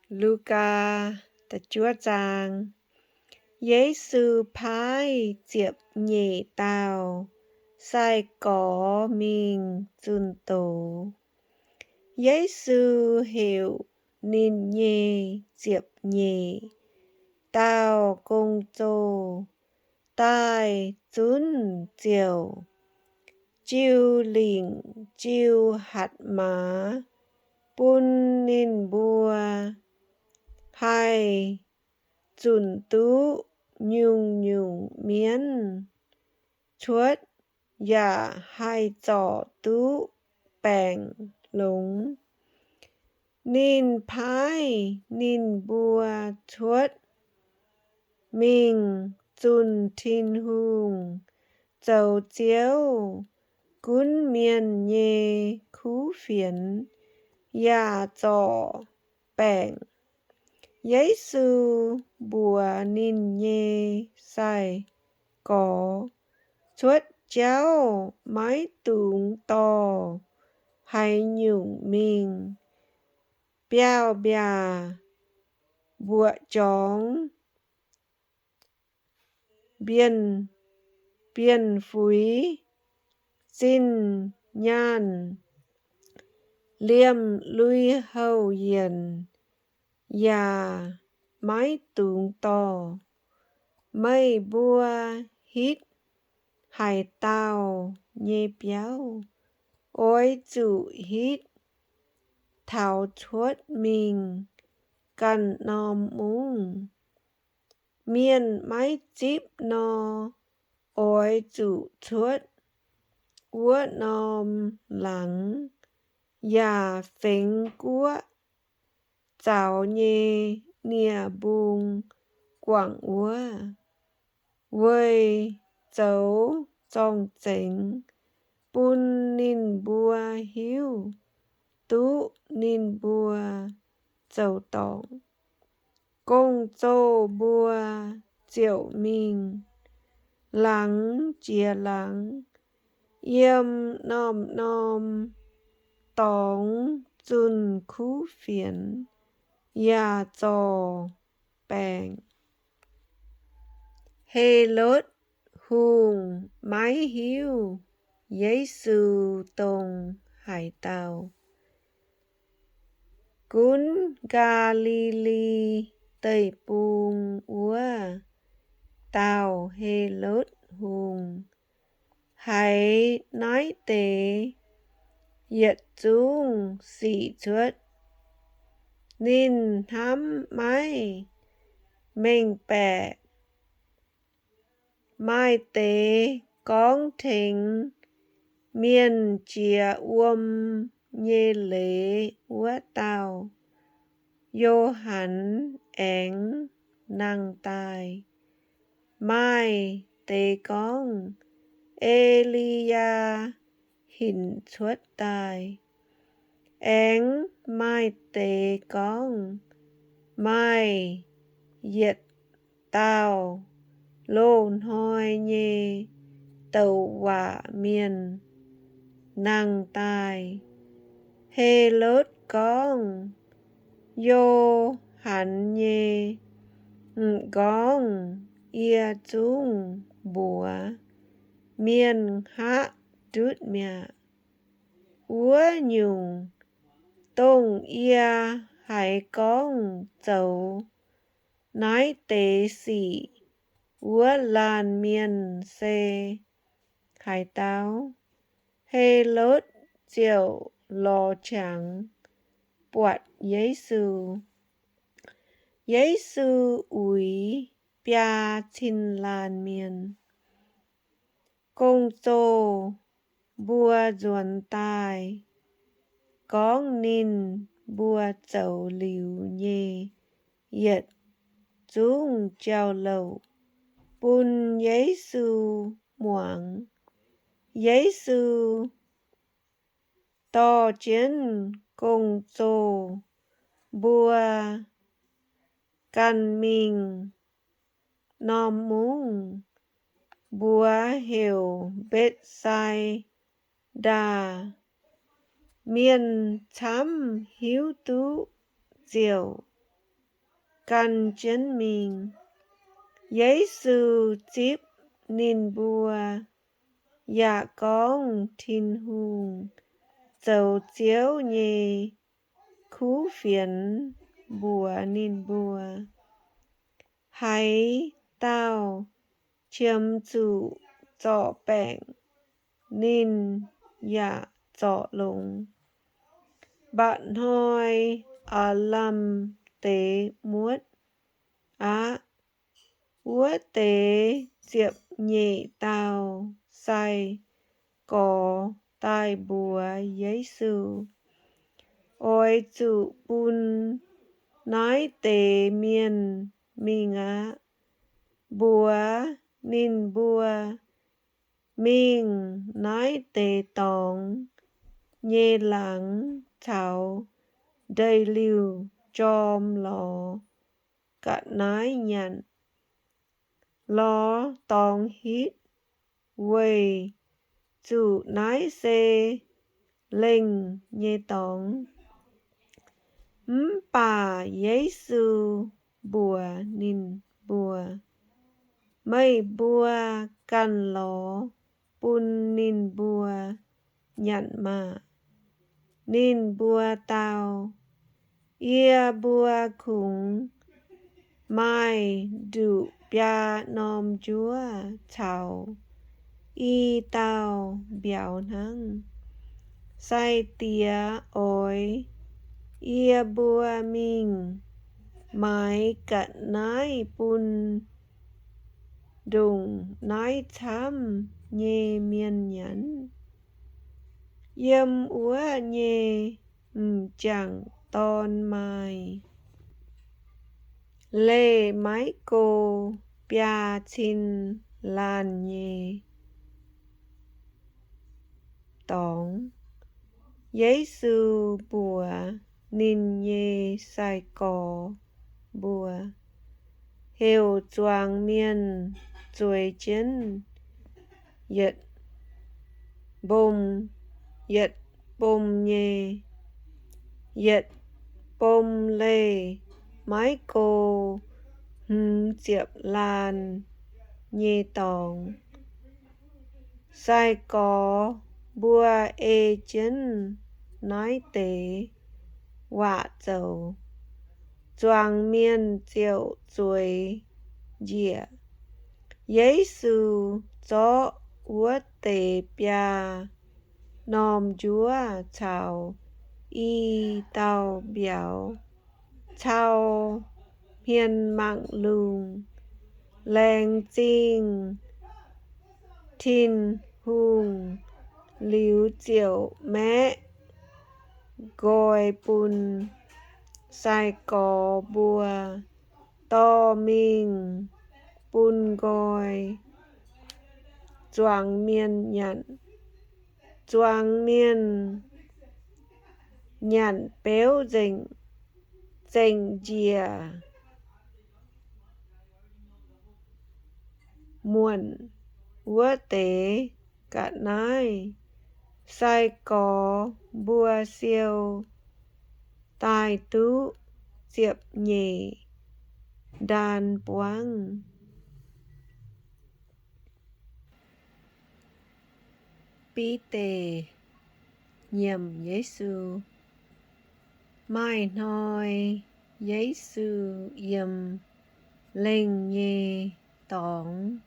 Luca ta chúa giang Giê-xu phái diệp nhị tào sai có mình dùn tổ Giê-xu hiểu nín nhị diệp nhị tào công tô tai dùn diều chiêu lĩnh chiêu hạt má bún nín bùa hai dùn tú nhung nhung miến chuốt dạ hai trò tú bèng lúng nín phái nín bùa chuốt mình dùn thiên hùng dầu chiếu cún miền nhê khú phiến dạ trò bèng Giê-xu bùa nín nhê sai có chuốt cháu mái tùng to hay nhung mình biao bia bùa chóng biên biên phúi xin nhan liêm lui hầu hiền dạ mái tùng to mây bùa hít hải tàu nhê béo ôi chủ hít thảo chuốt mình cần nòm mung miên mái chíp no ôi chủ chuốt úa nòm lắng dạ phính cúa cháu nhê nia bùng quảng úa vơi cháu trong chính bún nín bùa hiu tú nín bùa cháu tòng công châu bùa triệu mình lắng chia lắng yêm nòm nòm tòng dùn khú phiến dạ trò bèng hê lốt hùng mái hiu Giê-xu tông hải tàu cún Ga-li-li tây bùng úa tàu hê lốt hùng hãy nói tế yết dung xỉ chuốt nín hám mái mình bẹ mai tế con thính miền chia nhê lễ úa tàu vô hắn én năng tài mai tế con Elia hình chuốt tài én mai tế con mai diệt tàu lôn hoi nhê tàu quả miền năng tài hê lốt con vô hắn nhê con ia chung bùa miền hạ trút mẹ úa nhung tông ia hải con cháu nói tế sĩ úa lan miền xê hải táo hê lốt diệu lò trắng bọt Giê-xu Giê-xu úi bia xin lan miền công tô bùa duẩn tài con nín bùa cháu liu nhê yết dung chào lầu bún Giê-xu muang Giê-xu to chiến công tô bùa căn mình nòm mung bùa hiểu bết sai đà miền chám hiếu tú diệu căn chân mình. Giê-xu tiếp nín bùa, dạ con thiên hùng, dầu chiếu nhì, khú phiền bùa nín bùa. Hãy tao chiêm chủ trọ bẹn, nín dạ trọ lùng. Bạn hỏi ở lâm tế muốt, úa tế diệp nhị tao say có tai bùa Giê-xu. Ôi chủ bùn nói tế miên mình bùa nín bùa mình nói tế tòng nhê lắng thảo đầy liu chom lò cả nái nhận lò tòng hít quầy chủ nái xê linh nhê tòng bà Giê-xu bùa nín bùa mây bùa căn lò bùn nín bùa nhận mà nín bùa tao ia bùa khủng mai đủ bia nom chúa chào y tao béo năng say tía ôi ia bùa mình mãi cận nái bùn đùng nái thăm nhê miên nhẫn yếm úa nhê chẳng ton mai lê mái cô bia chín lan nhê tòng Giê-xu bùa nín nhê sai cò bùa hiệu choàng miên chuối chân yết bông nhê yết bông lê mái cô diệp lan nhê tòng sai có bùa ê chân nói tế quả dầu choàng miên diệu chuối dịa Giê-xu cho úa tế bia nom chúa chào y tao béo chào hiền mạng lùng leng chinh thiên hùng liu chiều mẹ gọi bùn sai có bùa to mình bùn gọi choàng miên nhận béo dình dìa muộn úa tế cả nái sai có bùa siêu tài tú diệp nhị đàn quang bí tề nhiệm Giê-xu mai nói Giê-xu yếm linh nhê tòng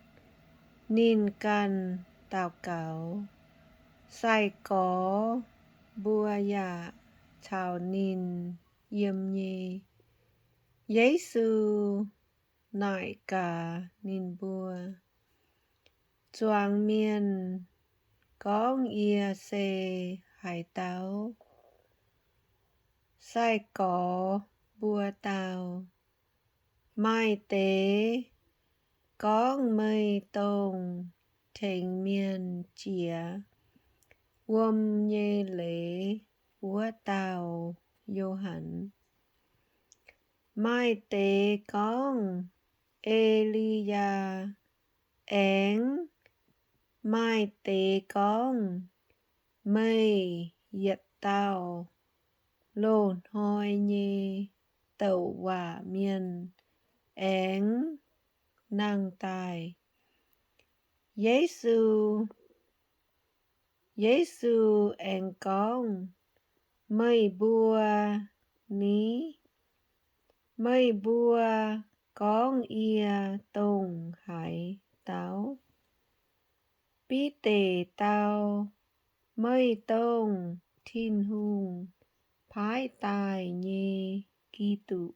nín căn tào cáo sai có bùa dạ chào nín yếm nhê Giê-xu nại cả nín bùa choàng miên có ia xê hải táo sai có bùa tàu mai tế có mây tông thành miên chìa Wom nhê lễ úa tàu vô hẳn mai tế con Ê-li-da én mai tế con mây yết tàu lồn hoi nhê tàu hòa miền én năng tài. Giêsu en con mây bùa ní mây bùa con ia tông hải táo. Bí tề tao mây tông thiên hùng phái tài nhê kỳ tụ.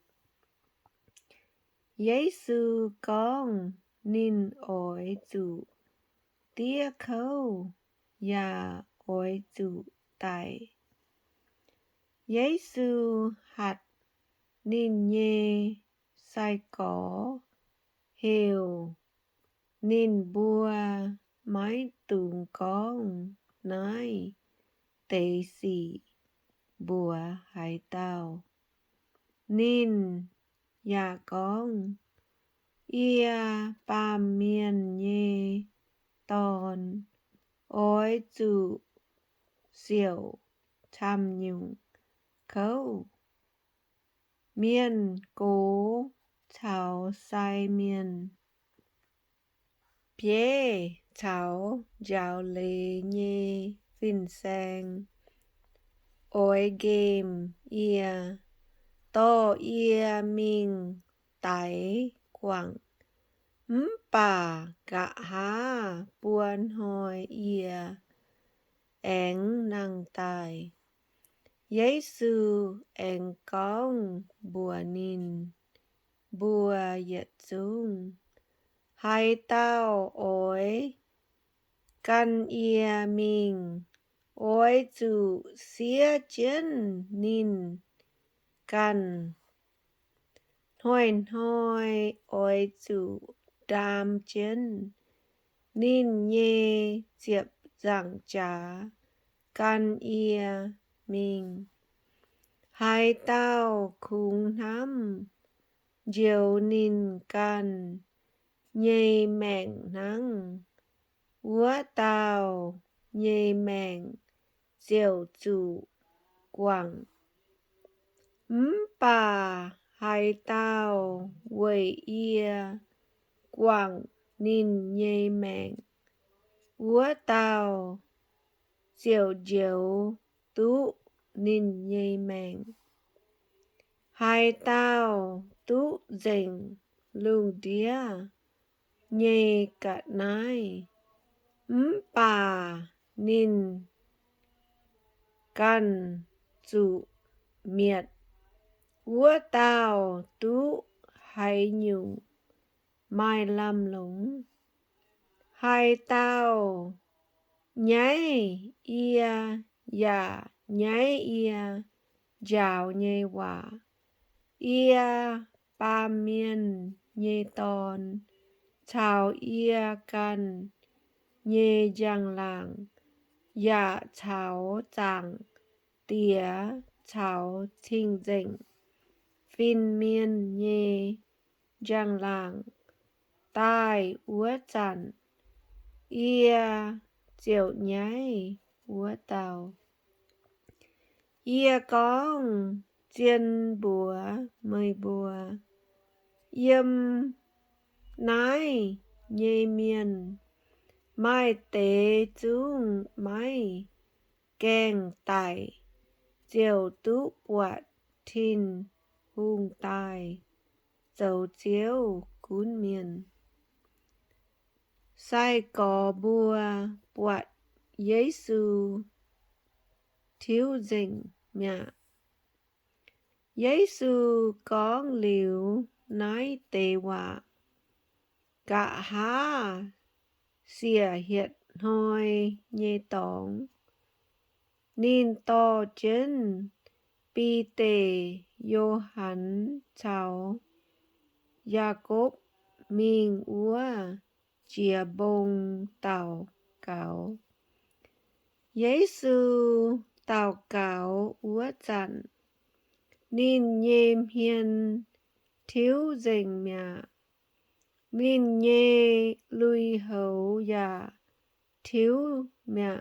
Giêsu con nín ỏi chủ tía khâu ya ỏi chủ tài. Giêsu hạt nín nhê sai có hều nín bùa mái tùng con nái tế sĩ bùa hải tao. Nín ya con ia ba miền nhê tòn ối chủ diệu tham nhung khâu. Miền cố cháu sai miền bế cháu giáo lê nhê vinh sang. Ôi game ia to ia mình tái quảng bà gạ há buôn hồi ia én năng tài. Giêsu en con bùa nín bùa yết dung hai tao ối căn ia mình ối chủ xía chân nín căn hoi hoi ối chủ đam chân nín nhê diệp giảng trá căn ia mình hai tao khung nắm diều nín căn nhê mẹng nắng úa tao nhê mẹng diều chủ quảng bà hai tao quầy ia quảng nín nhê mẹng úa tao diều diều tú nín nhê mẹng hai tao tú dình lung đía nhê cả nái bà nín căn chủ miệt úa tao tú hay nhung mai lam lũng hai tao nháy ia ya nháy ia dạo nhê quả ia ba miên nhê tòn chào ia căn nhê giang làng dạ chào chẳng tía chào thinh dĩnh vinh miên nhê giang làng tai úa chặn ia diệu nháy úa tàu. Ia con chiên bùa mây bùa yêm nái nhê miên mai tế chung mai kèng tài diều tú quạt thìn hung tài dầu chiếu cún miền. Sai có bùa quạt Giêsu thiếu dình mẹ. Giêsu con liều nái tê quả cả há xìa hiện hoi nhê tóng nín to chân bi tê yô hắn cháu Jacob mình úa chìa bông tàu cáo. Giêsu tàu cáo úa chặn nín nhêm hiên thiếu dình mẹ nín nhê lui hấu ya thiếu mẹ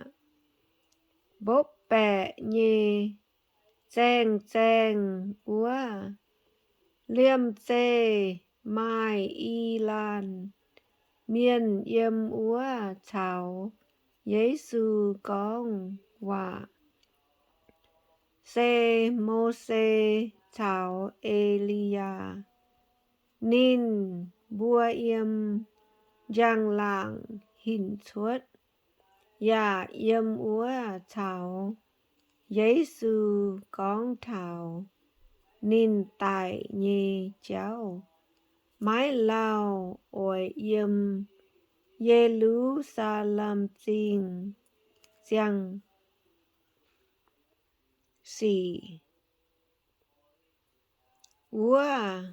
bốp bẹ nhê chèng chèng úa liêm chê mai y lan miên yêm úa chào Giê-xu con hòa Sê mô sê chào Ê-li-a nín bua yêm giang làng hình chuốt dạ yêm úa chào Giê-xu con thảo nín tại nhì cháu mái lao ôi yêm Giê-lu-sa-lem chinh giang xì úa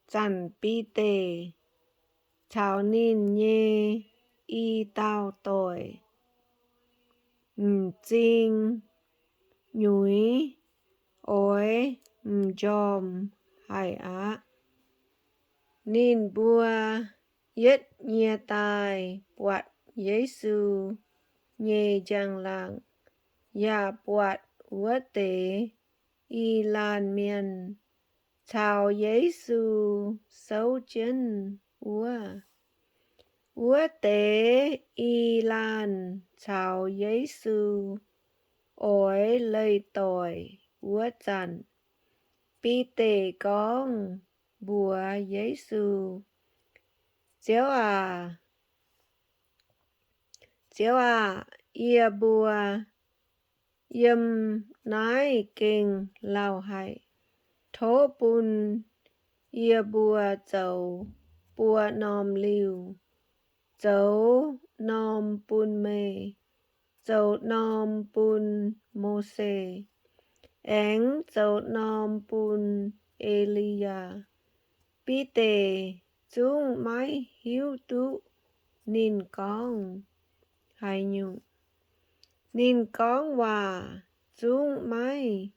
chăn pi tê chào nín nhê y tao tội chinh nhúi ôi dòm hải á nín bua yết nhia tai bọt Giê-xu nhê giang làng dạ bọt úa tế y lan miên chào Giê-xu sâu chân úa tế y lan chào Giê-xu ôi lời tội úa chăn pi tê con bùa Giê-xu chéo à ia bùa yêm nái kinh lao hải thố bùn ia bùa dầu bùa nòm liu dấu nòm bùn mê dấu nòm bùn mô sê ánh dấu nòm bùn Ê-li-a pi tê chúng mái hiếu tụ nín con hai nhung nín con hòa chúng mái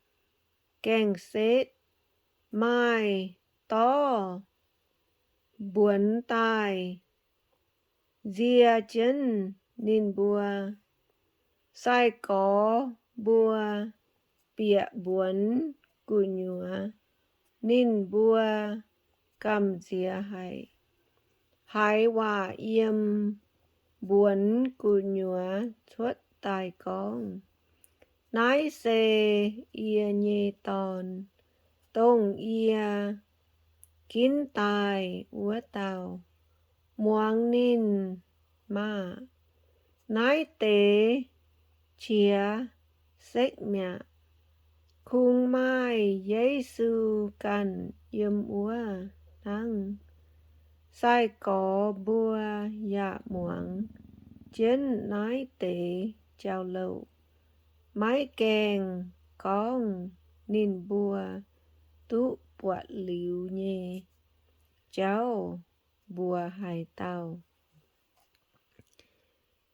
kèng xết mai to buồn tai dìa chân nín bùa sai có bùa bịa buồn cù nhùa nín bùa cầm dìa hải hòa yêm buồn cù nhùa suốt tai con nái xê ia nhê tòn tông ia kín tai úa tàu muang nín ma nái tế chia xếch mẹ khung mai Giê-xu cần yêm úa năng sai có bùa dạ muang chiến nái tế chào lậu mái kèng con nín bùa tụ bọt liu nhê cháu bùa hải tàu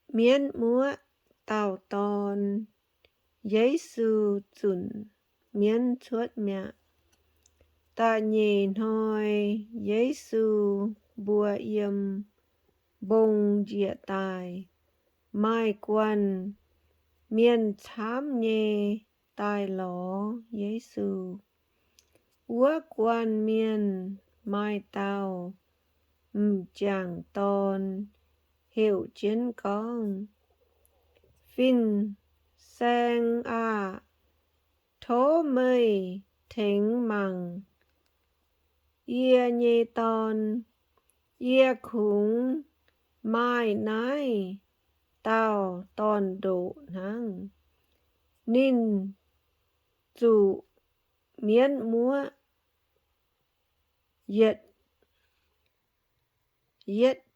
miên múa tàu tòn Giê-xu chun miên chuốt mẹ ta nhê hoi Giê-xu bùa yêm bông dịa tai mai quan miên chám nhê tai ló Giê-xu úa quan miên mai tàu chàng tòn hiệu chiến con phinh sang a thố mây thính mằng ia nhê tòn ia khủng mai nái tao tòn độ năng nín dụ miên múa yết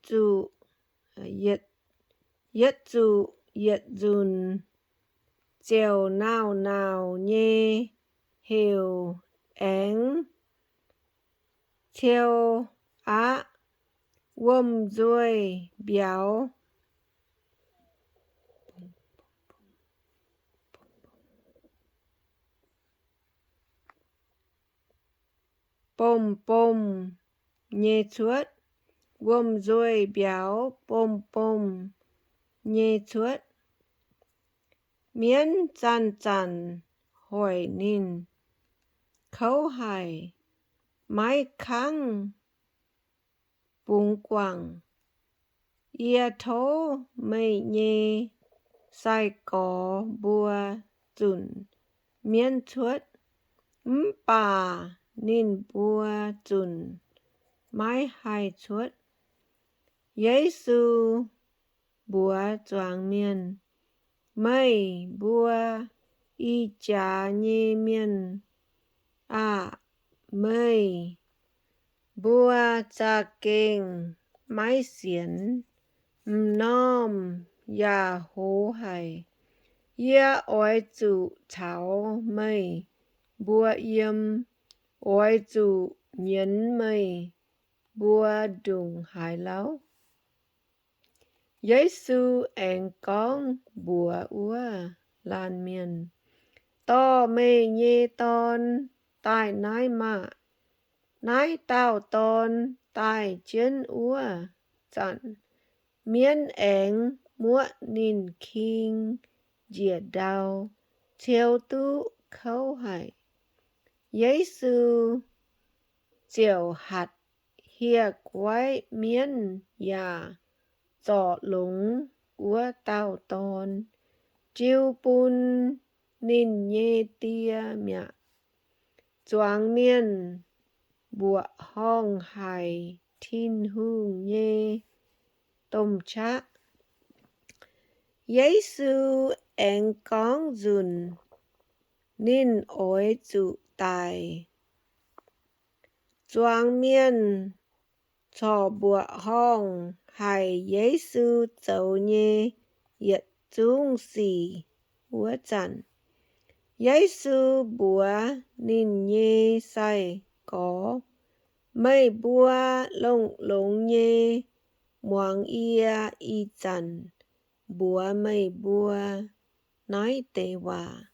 dụ yết dùn chèo nào nào nhê hiểu ánh chèo á quâm ruồi béo bông bông nhê chuốt quâm ruồi béo bông bông nhê chuốt miên chăn chăn hỏi nín khấu hải mái khăn bùng quẳng ia thố mây nhê sai có bùa dùn miên chuốt bà nín bùa dùn mái hai chuốt Giê-xu bùa choàng miên mây bùa y chá nhê miên mây bùa cha kinh mái xiển nom ya hố hải ia oi chủ cháo mây bùa yếm oi chủ nhấn mây bùa đùng hải lão Giê-xu anh con bùa ua lan miên to mê nhê ton tai nái mạ nái tao ton tai chiến ua chặn miên anh mua nín kinh dìa đau chiều tu khâu hải Giê-xu chiều hạt hia quái miên ya dọ lúng ua tao ton chiêu bun nín nhê tia mẹ choáng miên bùa hong hải thiên hương nhê tôm chá Giê-xu anh con dùn nín oi chủ tài choáng miên cho bùa hong hải Giê-xu châu nhê yết chung xì ua chặn Giê-xu bùa nín nhê sai có mây bùa lông lông nhê moang ia y chặn bùa mây bùa nói tê hòa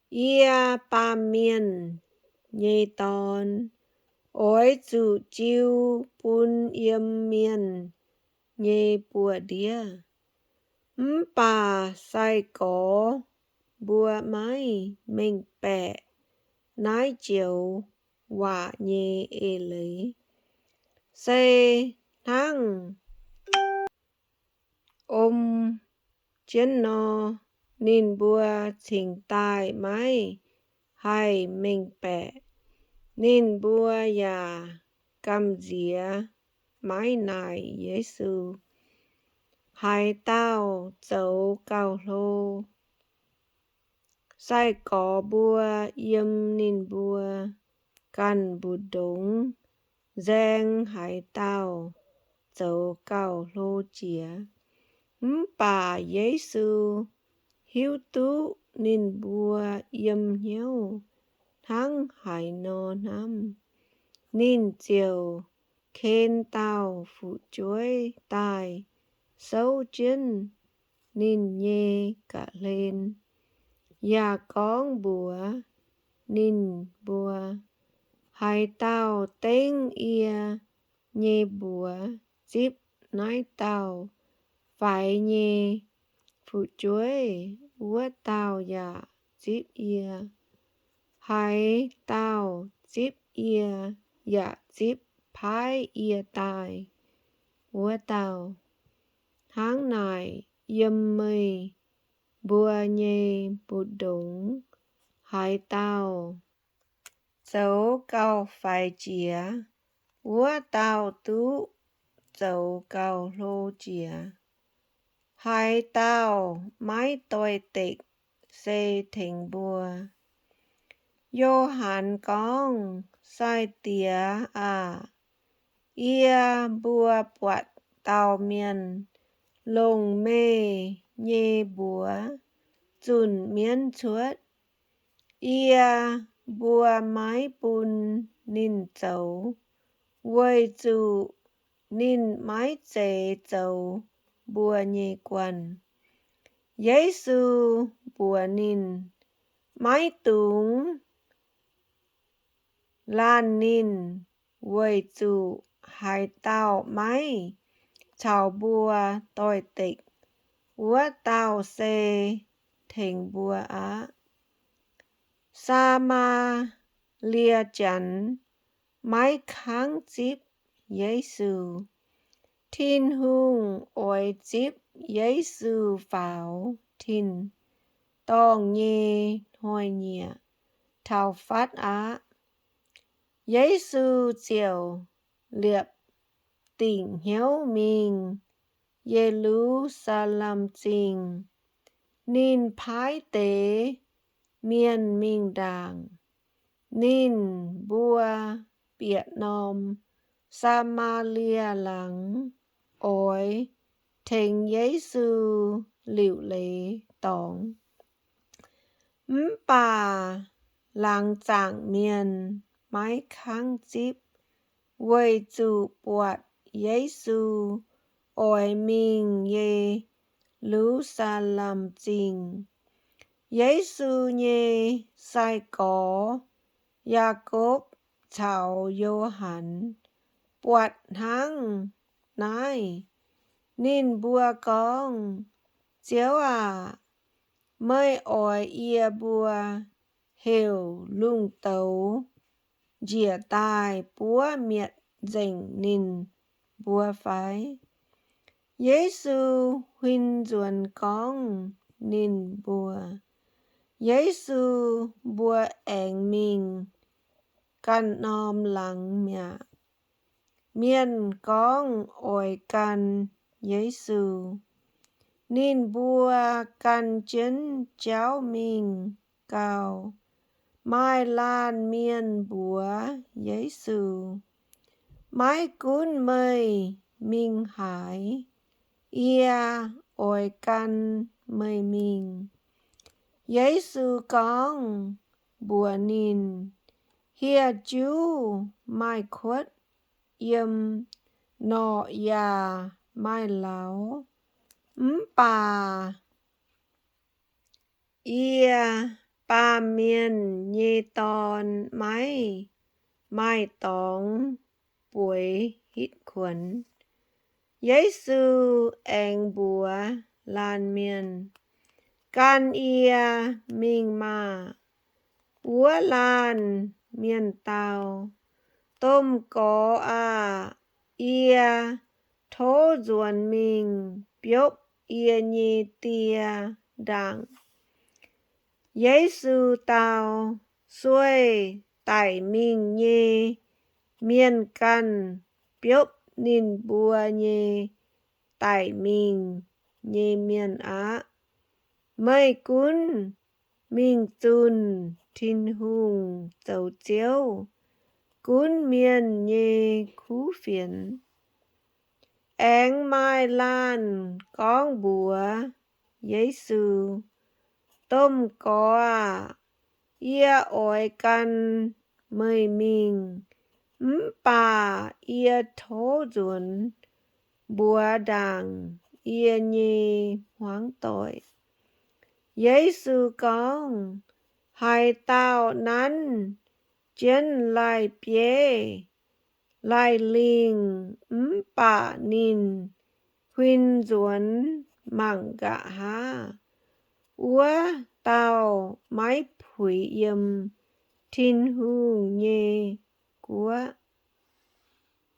ia ba miên nhê ton oi chủ chiêu bun yếm miên nhê bùa đĩa bà sai có bùa mái mình bẹ nái chiều hòa nhê ê lấy xê thăng chiến no nín bùa chỉnh tài mái hay mình bẹ nín bùa ya cầm dĩa mái nài Giê-xu hai tao dấu cao lô sai có bùa yếm nín bùa căn bù đống giang hai tao dấu cao lô chía bà Giê-xu hiếu tú nín bùa yếm hiếu thắng hải nô năm nín chiều khen tao phụ chuối tài sâu chân nín nhê cả lên ya con bùa nín bùa hai tao tên ia nhê bùa díp nói tao phải nhê phụ chuối ua tao ya díp ia hai tao díp ia ya díp phái ia tài ua tao tháng này yếm mây bùa nhê bù đống hai tao dấu cao phải chía ua tao tú dấu cao lô chía hai tao mái tôi tịch xê thỉnh bùa Vô hạn con sai tía ia bùa bọt tao miên lông mê nhê bùa chùn miên chuốt ia bùa mái bùn nín chấu quay chủ nín mái chế chấu bùa nhê quần Giê-xu bùa nín mái túng lan nín quay chủ hai tao mái chào bùa tôi tịch ua tao xê thỉnh bùa á sa ma lia chắn mấy kháng chip Giêsu thiên hương ôi chip Giêsu vào thiên tòng nhẹ hồi nhẹ thao phát á Giêsu chiều liệp tỉnh hiếu mình Jerusalem trình nín phái tế miền mình đàng nín bùa Việt Nam Samaria lắng ôi thình Giêsu liệu lệ tòng bà làng chẳng miền mái kháng chip quay chủ bọt Giêsu ôi mình Jerusalem trình Giêsu nhé sai có Jacob chào Gioan bọt hăng nai nín bùa con chiếu à mới ôi ia bùa hiểu lung tấu dìa tài búa miệt dành nín bùa phái Giêsu huynh duẩn con nín bùa Giêsu bùa ảnh mình căn nom lắng mẹ miền con ôi căn Giêsu nín bùa căn chân cháu mình cao mai lan miền bùa Giêsu mái cún mây mình hải ia ôi căn mây mình Giêsu con bùa nín hia chú mai khuất yếm nọ ya mai lão bà ia bà miền nhê tòn mai tòng buổi hít khuẩn Giêsu anh bùa lan miền can ia mình mà búa lan miền tàu tôm có à ia thố ruồn mình biốc ia nhê tia đặng Giêsu tàu xuôi tải mình nhê miền căn biốc nín bùa nhê tải mình nhê miền á mây cún mình tùn thiên hùng dầu chiếu cún miền nhê khú phiền ánh mai lan con bùa Giêsu tôm có à ia ôi căn mây mình bà ia thố ruồn bùa đàng ia nhê hoáng tội Giêsu con hai tao nắn chân lại bế lại linh bà nín huynh duẩn mảng gạ ha úa tao mái phủy yếm thiên hương nhê của